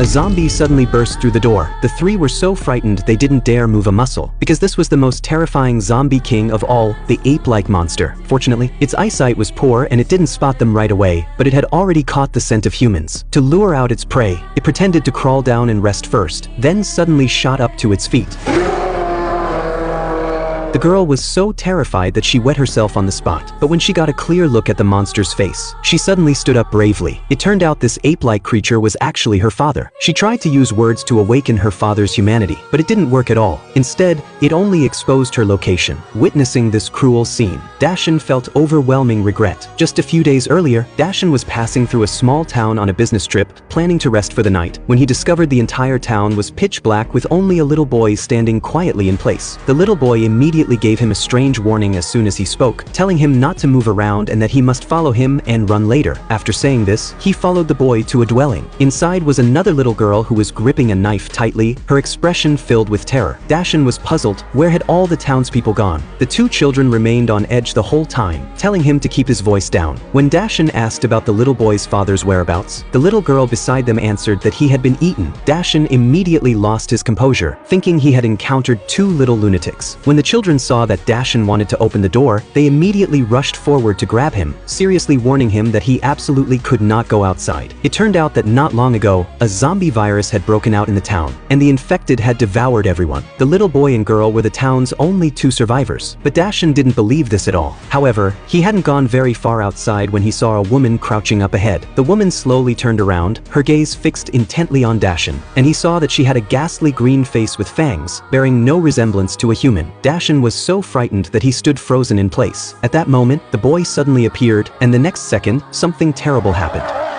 a zombie suddenly burst through the door. The three were so frightened they didn't dare move a muscle, because this was the most terrifying zombie king of all, the ape-like monster. Fortunately, its eyesight was poor and it didn't spot them right away, but it had already caught the scent of humans. To lure out its prey, it pretended to crawl down and rest first, then suddenly shot up to its feet. The girl was so terrified that she wet herself on the spot, but when she got a clear look at the monster's face, she suddenly stood up bravely. It turned out this ape-like creature was actually her father. She tried to use words to awaken her father's humanity, but it didn't work at all. Instead, it only exposed her location. Witnessing this cruel scene, Dashan felt overwhelming regret. Just a few days earlier, Dashan was passing through a small town on a business trip, planning to rest for the night, when he discovered the entire town was pitch black with only a little boy standing quietly in place. The little boy immediately gave him a strange warning as soon as he spoke, telling him not to move around and that he must follow him and run later. After saying this, he followed the boy to a dwelling. Inside was another little girl who was gripping a knife tightly, her expression filled with terror. Dashan was puzzled. Where had all the townspeople gone? The two children remained on edge the whole time, telling him to keep his voice down. When Dashan asked about the little boy's father's whereabouts, the little girl beside them answered that he had been eaten. Dashan immediately lost his composure, thinking he had encountered two little lunatics. When the children saw that Dashan wanted to open the door, they immediately rushed forward to grab him, seriously warning him that he absolutely could not go outside. It turned out that not long ago, a zombie virus had broken out in the town, and the infected had devoured everyone. The little boy and girl were the town's only two survivors, but Dashan didn't believe this at all. However, he hadn't gone very far outside when he saw a woman crouching up ahead. The woman slowly turned around, her gaze fixed intently on Dashan, and he saw that she had a ghastly green face with fangs, bearing no resemblance to a human. Dashan was so frightened that he stood frozen in place. At that moment, the boy suddenly appeared, and the next second, something terrible happened.